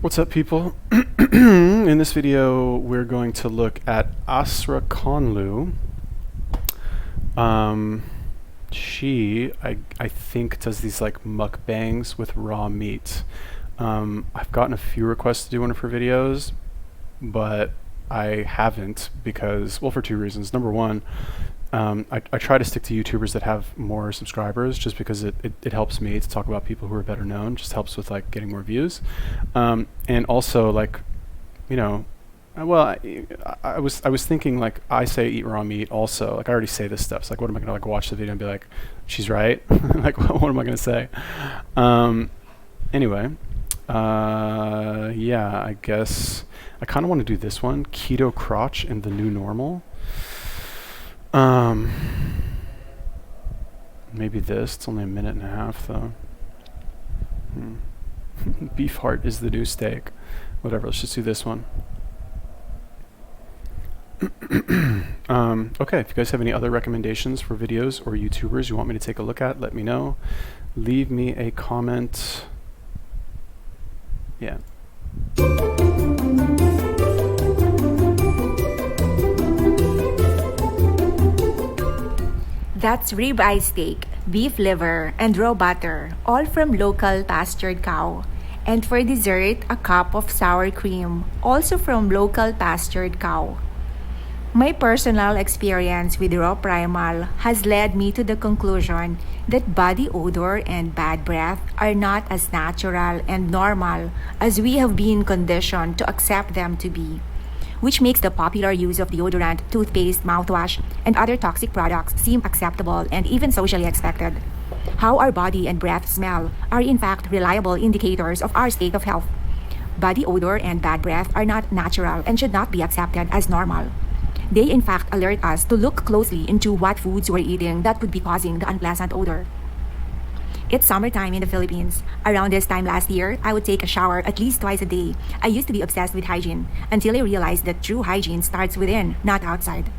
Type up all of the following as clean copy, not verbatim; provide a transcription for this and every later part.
What's up, people? In this video, we're going to look at Asra Conlu. She, I think, does these like mukbangs with raw meat. I've gotten a few requests to do one of her videos, but I haven't because, well, for two reasons. Number one, I try to stick to YouTubers that have more subscribers just because it helps me to talk about people who are better known, just helps with like getting more views. And also like, you know, well, I was thinking like I say eat raw meat also, like I already say this stuff. So like what am I gonna like watch the video and be like, she's right? Like what am I gonna say? Anyway, yeah, I guess I kind of want to do this one, Keto Crotch and the New Normal. Maybe this. It's only a minute and a half though. Beef heart is the new steak. Whatever, let's just do this one. Okay, if you guys have any other recommendations for videos or YouTubers you want me to take a look at, let me know. Leave me a comment. Yeah. That's ribeye steak, beef liver, and raw butter, all from local pastured cow. And for dessert, a cup of sour cream, also from local pastured cow. My personal experience with raw primal has led me to the conclusion that body odor and bad breath are not as natural and normal as we have been conditioned to accept them to be, which makes the popular use of deodorant, toothpaste, mouthwash, and other toxic products seem acceptable and even socially expected. How our body and breath smell are in fact reliable indicators of our state of health. Body odor and bad breath are not natural and should not be accepted as normal. They in fact alert us to look closely into what foods we're eating that could be causing the unpleasant odor. It's summertime in the Philippines. Around this time last year, I would take a shower at least twice a day. I used to be obsessed with hygiene until I realized that true hygiene starts within, not outside.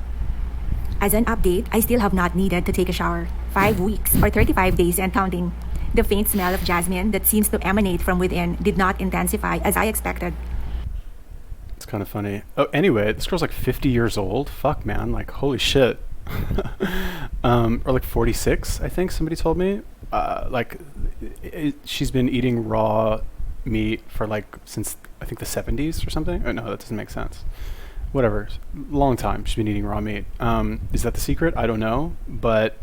As an update, I still have not needed to take a shower. 5 weeks or 35 days and counting. The faint smell of jasmine that seems to emanate from within did not intensify as I expected. It's kind of funny. Oh, anyway, this girl's like 50 years old. Fuck, man. Like, holy shit. Or like 46, I think somebody told me. She's been eating raw meat for like since I think the 70s or something. Oh, no, that doesn't make sense. Whatever. Long time she's been eating raw meat. Is that the secret? I don't know. But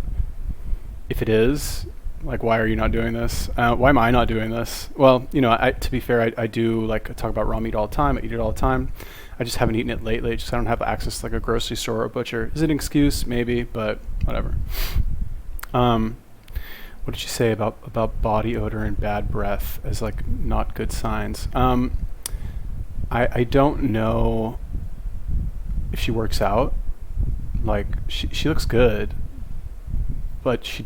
if it is, like, why are you not doing this? Why am I not doing this? Well, you know, to be fair, I do like talk about raw meat all the time. I eat it all the time. I just haven't eaten it lately. Just I don't have access to like a grocery store or a butcher. Is it an excuse? Maybe, but whatever. What did you say about body odor and bad breath as like not good signs? I don't know if she works out. Like she looks good, but she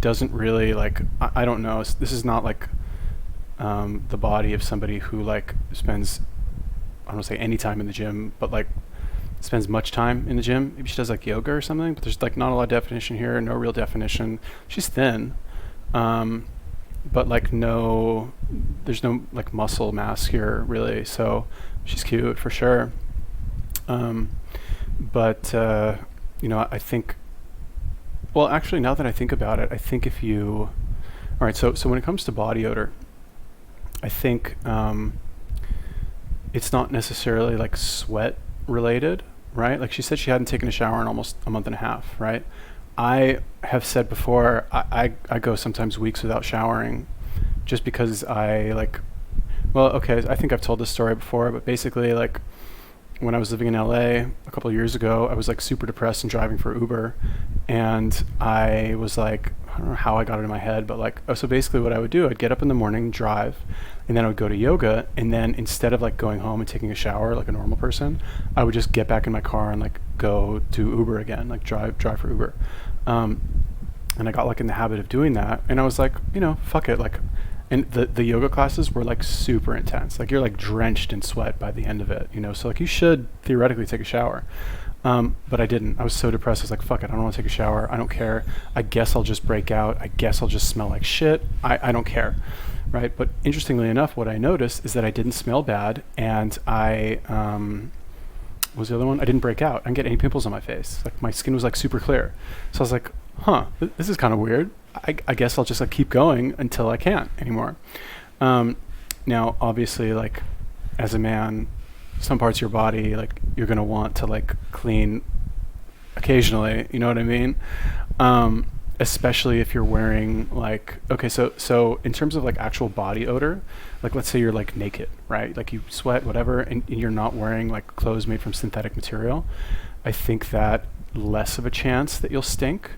doesn't really like. I don't know. This is not like the body of somebody who like spends, I don't want to say any time in the gym, but like spends much time in the gym. Maybe she does like yoga or something, but there's like not a lot of definition here, no real definition. She's thin, but like there's no like muscle mass here really, so she's cute for sure. But you know, I think, well, actually, now that I think about it, I think if you, all right, so when it comes to body odor, I think it's not necessarily like sweat related, right? Like she said she hadn't taken a shower in almost a month and a half, right? I have said before, I go sometimes weeks without showering just because I like, well, okay, I think I've told this story before, but basically like when I was living in LA a couple of years ago, I was like super depressed and driving for Uber, and I was like, I don't know how I got it in my head, but like, oh, so basically what I would do, I'd get up in the morning, drive, and then I would go to yoga, and then instead of like going home and taking a shower like a normal person, I would just get back in my car and like go to Uber again, like drive for Uber. And I got like in the habit of doing that, and I was like, you know, fuck it, like, and the yoga classes were like super intense. Like you're like drenched in sweat by the end of it, you know, so like you should theoretically take a shower. But I didn't. I was so depressed. I was like, fuck it. I don't want to take a shower. I don't care. I guess I'll just break out. I guess I'll just smell like shit. I don't care. Right. But interestingly enough, what I noticed is that I didn't smell bad. And what was the other one? I didn't break out. I didn't get any pimples on my face. Like my skin was like super clear. So I was like, huh, this is kind of weird. I guess I'll just like keep going until I can't anymore. Now, obviously, like as a man, some parts of your body, like you're going to want to like clean occasionally, you know what I mean? Especially if you're wearing like, okay, so in terms of like actual body odor, like let's say you're like naked, right? Like you sweat, whatever, and you're not wearing like clothes made from synthetic material. I think that less of a chance that you'll stink.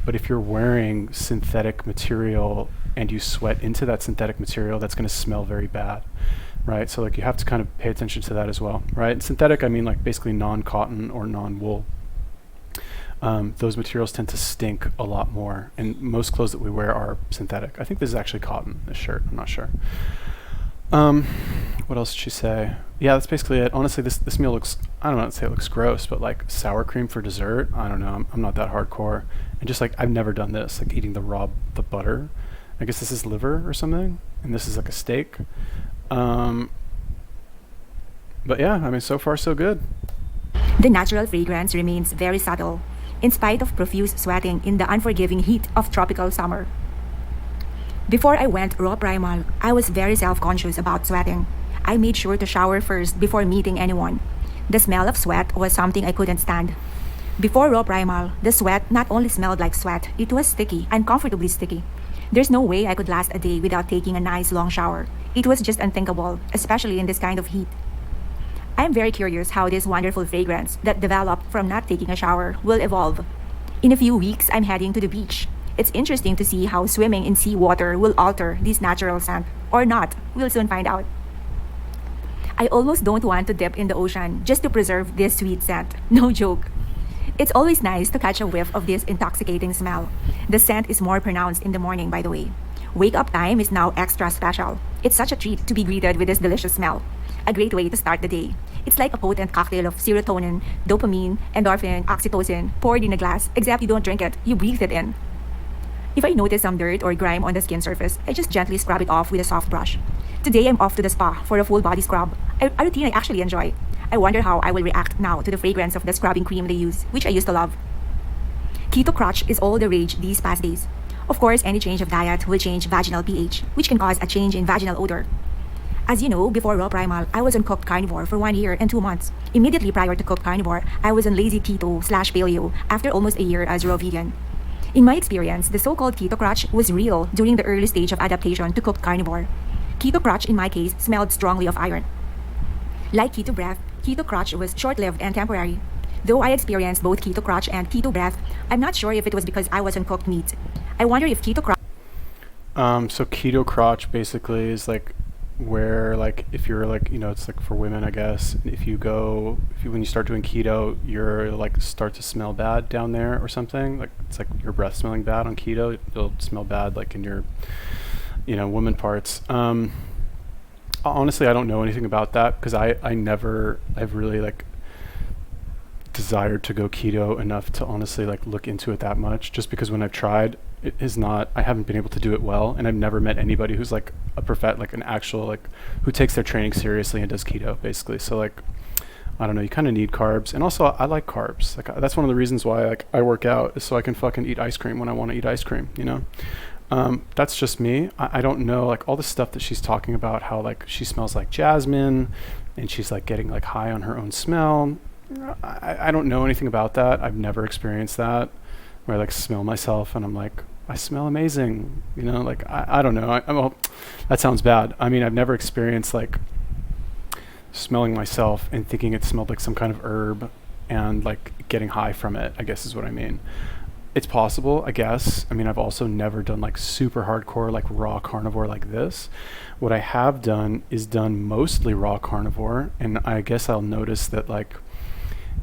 But if you're wearing synthetic material and you sweat into that synthetic material, that's going to smell very bad, right? So like you have to kind of pay attention to that as well, right? And synthetic, I mean like basically non-cotton or non-wool. Those materials tend to stink a lot more, and most clothes that we wear are synthetic. I think this is actually cotton, this shirt, I'm not sure. What else did she say? Yeah, that's basically it. Honestly, this meal looks, I don't know how to say it looks gross, but like sour cream for dessert, I don't know, I'm not that hardcore. And just like, I've never done this, like eating the butter. I guess this is liver or something, and this is like a steak. But yeah, I mean, so far so good. The natural fragrance remains very subtle, in spite of profuse sweating in the unforgiving heat of tropical summer. Before I went raw primal, I was very self-conscious about sweating. I made sure to shower first before meeting anyone. The smell of sweat was something I couldn't stand. Before raw primal, the sweat not only smelled like sweat, it was sticky, uncomfortably sticky. There's no way I could last a day without taking a nice long shower. It was just unthinkable, especially in this kind of heat. I'm very curious how this wonderful fragrance that developed from not taking a shower will evolve. In a few weeks, I'm heading to the beach. It's interesting to see how swimming in seawater will alter this natural scent. Or not, we'll soon find out. I almost don't want to dip in the ocean just to preserve this sweet scent. No joke. It's always nice to catch a whiff of this intoxicating smell. The scent is more pronounced in the morning, by the way. Wake up time is now extra special. It's such a treat to be greeted with this delicious smell. A great way to start the day. It's like a potent cocktail of serotonin, dopamine, endorphin, oxytocin, poured in a glass, except you don't drink it, you breathe it in. If I notice some dirt or grime on the skin surface, I just gently scrub it off with a soft brush. Today I'm off to the spa for a full body scrub, a routine I actually enjoy. I wonder how I will react now to the fragrance of the scrubbing cream they use, which I used to love. Keto Crotch is all the rage these past days. Of course, any change of diet will change vaginal pH, which can cause a change in vaginal odor. As you know, before raw primal, I was on cooked carnivore for 1 year and 2 months. Immediately prior to cooked carnivore, I was on lazy keto/paleo after almost a year as raw vegan. In my experience, the so-called keto crotch was real during the early stage of adaptation to cooked carnivore. Keto crotch, in my case, smelled strongly of iron. Like keto breath, keto crotch was short-lived and temporary. Though I experienced both keto crotch and keto breath, I'm not sure if it was because I was on cooked meat. I wonder if keto crotch... So keto crotch basically is like where like if you're like, you know, it's like for women, I guess, if you when you start doing keto, you're like start to smell bad down there or something, like it's like your breath smelling bad on keto, it'll smell bad like in your, you know, woman parts. Honestly, I don't know anything about that because I've really like desired to go keto enough to honestly like look into it that much, just because when I've tried, I haven't been able to do it well, and I've never met anybody who's like an actual like who takes their training seriously and does keto basically. So like, I don't know, you kind of need carbs, and also I like carbs. Like that's one of the reasons why like I work out is so I can fucking eat ice cream when I want to eat ice cream, you know. That's just me. I don't know like all the stuff that she's talking about, how like she smells like jasmine and she's like getting like high on her own smell. I don't know anything about that. I've never experienced that where I like smell myself and I'm like, I smell amazing, you know, like I don't know. Well, that sounds bad. I mean, I've never experienced like smelling myself and thinking it smelled like some kind of herb and like getting high from it, I guess is what I mean. It's possible, I guess. I mean, I've also never done like super hardcore like raw carnivore like this. What I have done is done mostly raw carnivore, and I guess I'll notice that like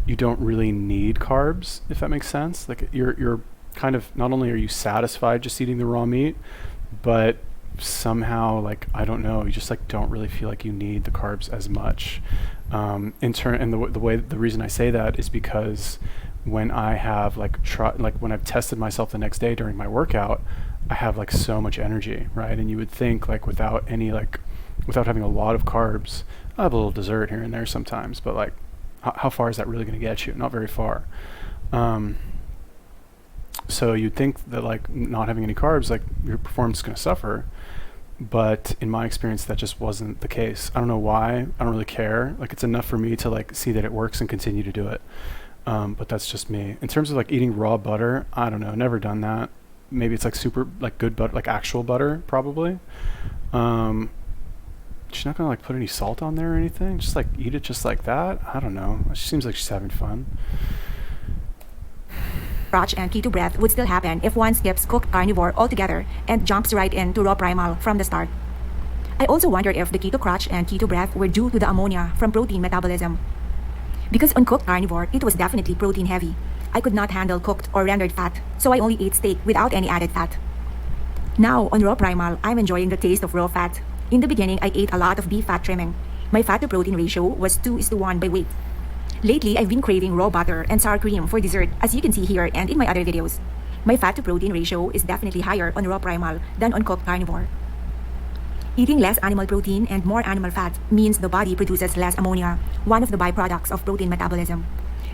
you don't really need carbs, if that makes sense. Like you're kind of, not only are you satisfied just eating the raw meat, but somehow, like, I don't know, you just like don't really feel like you need the carbs as much. And the reason I say that is because when I have when I've tested myself the next day during my workout, I have like so much energy, right? And you would think like without having a lot of carbs, I have a little dessert here and there sometimes, but like how far is that really going to get you? Not very far. So you'd think that like not having any carbs, like your performance is going to suffer. But in my experience, that just wasn't the case. I don't know why. I don't really care. Like it's enough for me to like see that it works and continue to do it. But that's just me. In terms of like eating raw butter, I don't know. Never done that. Maybe it's like super like good butter, like actual butter, probably. She's not gonna like put any salt on there or anything. Just like eat it just like that. I don't know. She seems like she's having fun. Crotch and keto breath would still happen if one skips cooked carnivore altogether and jumps right into raw primal from the start. I also wonder if the keto crotch and keto breath were due to the ammonia from protein metabolism. Because on cooked carnivore, it was definitely protein heavy. I could not handle cooked or rendered fat, so I only ate steak without any added fat. Now, on raw primal, I'm enjoying the taste of raw fat. In the beginning, I ate a lot of beef fat trimming. My fat to protein ratio was 2:1 by weight. Lately, I've been craving raw butter and sour cream for dessert, as you can see here and in my other videos. My fat to protein ratio is definitely higher on raw primal than on cooked carnivore. Eating less animal protein and more animal fat means the body produces less ammonia, one of the byproducts of protein metabolism.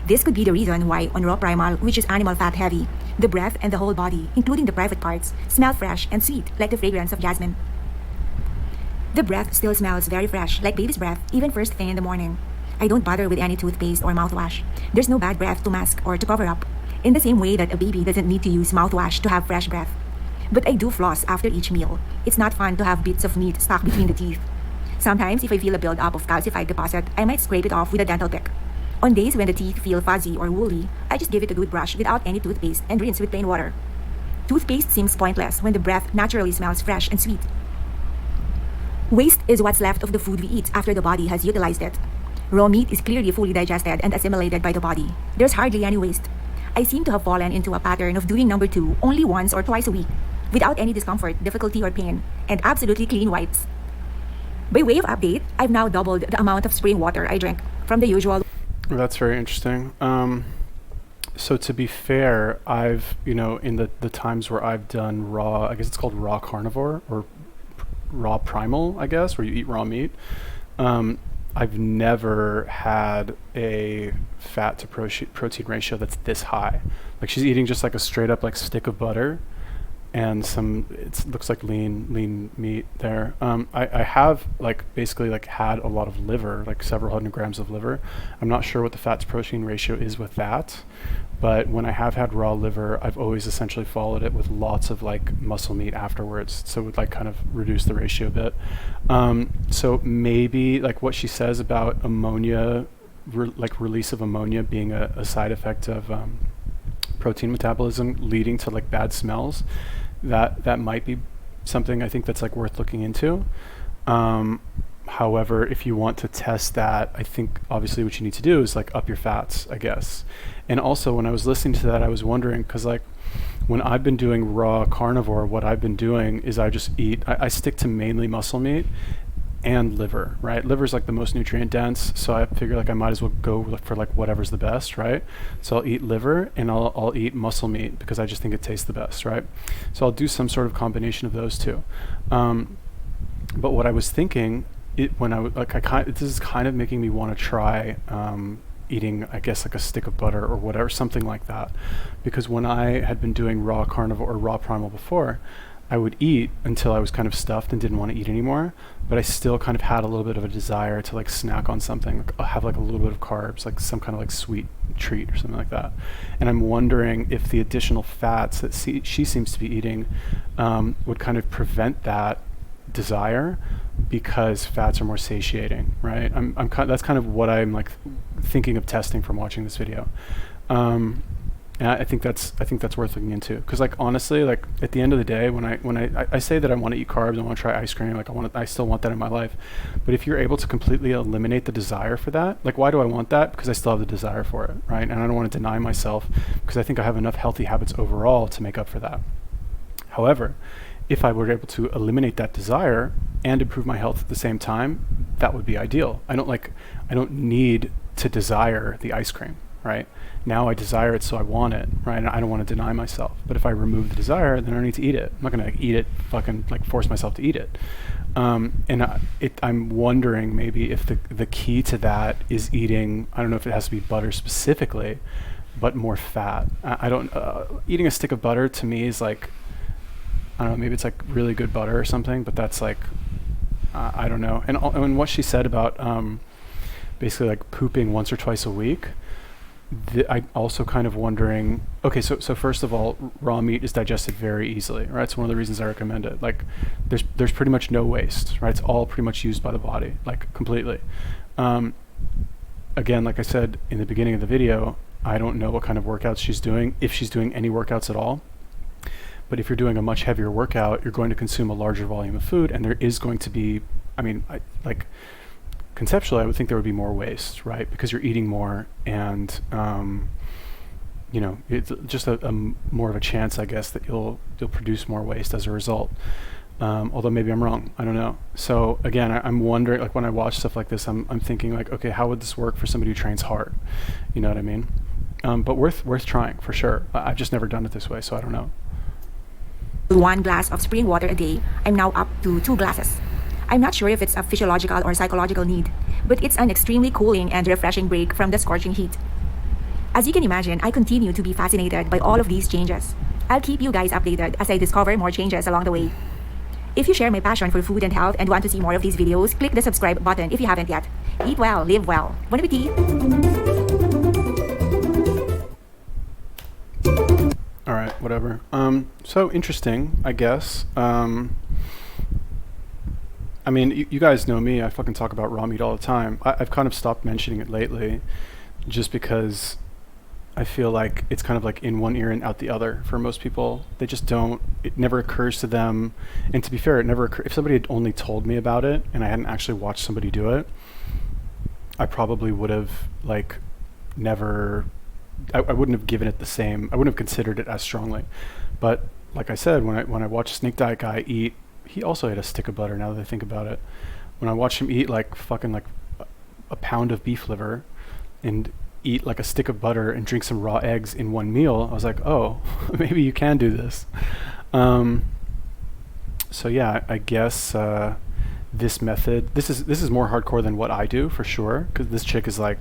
This could be the reason why on raw primal, which is animal fat heavy, the breath and the whole body, including the private parts, smell fresh and sweet like the fragrance of jasmine. The breath still smells very fresh, like baby's breath, even first thing in the morning. I don't bother with any toothpaste or mouthwash. There's no bad breath to mask or to cover up, in the same way that a baby doesn't need to use mouthwash to have fresh breath. But I do floss after each meal. It's not fun to have bits of meat stuck between the teeth. Sometimes, if I feel a build-up of calcified deposit, I might scrape it off with a dental pick. On days when the teeth feel fuzzy or woolly, I just give it a good brush without any toothpaste and rinse with plain water. Toothpaste seems pointless when the breath naturally smells fresh and sweet. Waste is what's left of the food we eat after the body has utilized it. Raw meat is clearly fully digested and assimilated by the body. There's hardly any waste. I seem to have fallen into a pattern of doing number 2 only once or twice a week, without any discomfort, difficulty, or pain, and absolutely clean wipes. By way of update, I've now doubled the amount of spring water I drink from the usual. That's very interesting. So to be fair, I've, in the times where I've done raw, I guess it's called raw carnivore or raw primal, I guess, where you eat raw meat. I've never had a fat to protein ratio that's this high. Like she's eating just like a straight up like stick of butter and it looks like lean meat there. I have like basically like had a lot of liver, like several hundred grams of liver. I'm not sure what the fat to protein ratio is with that, but when I have had raw liver, I've always essentially followed it with lots of like muscle meat afterwards. So it would like kind of reduce the ratio a bit. So maybe like what she says about ammonia, release of ammonia being a side effect of protein metabolism leading to like bad smells, that might be something I think that's like worth looking into. However, if you want to test that, I think obviously what you need to do is like up your fats, I guess. And also when I was listening to that, I was wondering, because like when I've been doing raw carnivore, what I've been doing is I just I stick to mainly muscle meat and liver, right? Liver is like the most nutrient dense, so I figure like I might as well go for like whatever's the best, right? So I'll eat liver and I'll eat muscle meat because I just think it tastes the best, right? So I'll do some sort of combination of those two. But what I was thinking, this is kind of making me want to try eating, I guess, like a stick of butter or whatever, something like that. Because when I had been doing raw carnivore or raw primal before, I would eat until I was kind of stuffed and didn't want to eat anymore, but I still kind of had a little bit of a desire to like snack on something, like have like a little bit of carbs, like some kind of like sweet treat or something like that. And I'm wondering if the additional fats that she seems to be eating would kind of prevent that desire, because fats are more satiating, right? That's kind of what I'm like thinking of testing from watching this video. And I think that's worth looking into, because like honestly, like at the end of the day, when I say that I want to eat carbs, I want to try ice cream, like I still want that in my life. But if you're able to completely eliminate the desire for that, like why do I want that? Because I still have the desire for it, right? And I don't want to deny myself, because I think I have enough healthy habits overall to make up for that. However, if I were able to eliminate that desire and improve my health at the same time, that would be ideal. I don't need to desire the ice cream, right? Now I desire it, so I want it, right? I don't want to deny myself. But if I remove the desire, then I don't need to eat it. I'm not going to eat it, fucking like force myself to eat it. I'm wondering maybe if the key to that is eating, I don't know if it has to be butter specifically, but more fat. Eating a stick of butter to me is like, I don't know, maybe it's like really good butter or something, but that's like, I don't know. And what she said about basically like pooping once or twice a week, I also kind of wondering, okay, so first of all, raw meat is digested very easily, right? It's one of the reasons I recommend it. Like there's pretty much no waste, right? It's all pretty much used by the body, like completely. Again, like I said in the beginning of the video, I don't know what kind of workouts she's doing, if she's doing any workouts at all. But if you're doing a much heavier workout, you're going to consume a larger volume of food, and there is going to be, conceptually, I would think there would be more waste, right? Because you're eating more, and it's just a more of a chance, I guess, that you'll produce more waste as a result. Although maybe I'm wrong, I don't know. So again, I'm wondering, like when I watch stuff like this, I'm thinking like, okay, how would this work for somebody who trains hard? You know what I mean? But worth trying for sure. I've just never done it this way, so I don't know. 1 glass of spring water a day, I'm now up to 2 glasses. I'm not sure if it's a physiological or psychological need, but it's an extremely cooling and refreshing break from the scorching heat. As you can imagine, I continue to be fascinated by all of these changes. I'll keep you guys updated as I discover more changes along the way. If you share my passion for food and health and want to see more of these videos, click the subscribe button if you haven't yet. Eat well, live well. Bon appetit! All right, whatever. So interesting, I guess. I mean, you guys know me. I fucking talk about raw meat all the time. I've kind of stopped mentioning it lately just because I feel like it's kind of like in one ear and out the other for most people. They just don't, it never occurs to them. And to be fair, if somebody had only told me about it and I hadn't actually watched somebody do it, I probably would have like never, I wouldn't have given it the same, I wouldn't have considered it as strongly. But like I said, when I watched a Snake Diet guy eat, he also ate a stick of butter, now that I think about it. When I watched him eat like fucking like a pound of beef liver and eat like a stick of butter and drink some raw eggs in one meal, I was like, oh, maybe you can do this. So yeah, I guess this method, this is more hardcore than what I do for sure, because this chick is like,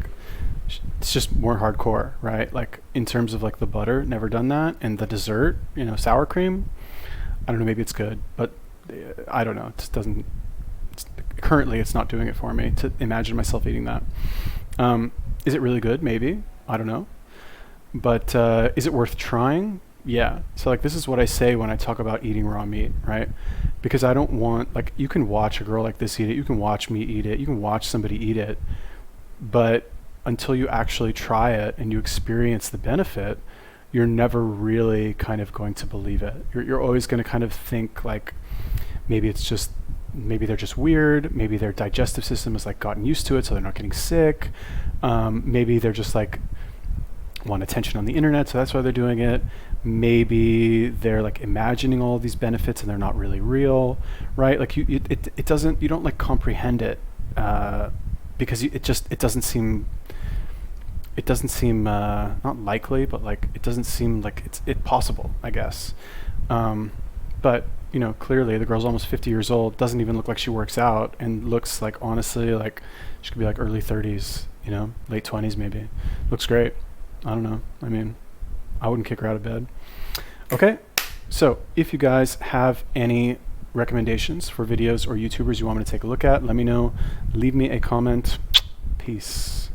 it's just more hardcore, right? Like in terms of like the butter, never done that, and the dessert, sour cream, I don't know, maybe it's good, but I don't know, it just doesn't, currently it's not doing it for me to imagine myself eating that. Is it really good? Maybe, I don't know, but is it worth trying? Yeah. So like this is what I say when I talk about eating raw meat, right? Because I don't want, like, you can watch a girl like this eat it, you can watch me eat it, you can watch somebody eat it, but until you actually try it and you experience the benefit, you're never really kind of going to believe it. You're always going to kind of think like maybe they're just weird, maybe their digestive system has like gotten used to it so they're not getting sick, maybe they're just like want attention on the internet, so that's why they're doing it. Maybe they're like imagining all of these benefits and they're not really real, right? Like you don't like comprehend it because it doesn't seem not likely, but like it doesn't seem like it's possible, I guess. But clearly the girl's almost 50 years old, doesn't even look like she works out, and looks like, honestly, like she could be like early 30s, late 20s maybe. Looks great. I don't know. I mean, I wouldn't kick her out of bed. Okay, so if you guys have any recommendations for videos or YouTubers you want me to take a look at, let me know. Leave me a comment. Peace.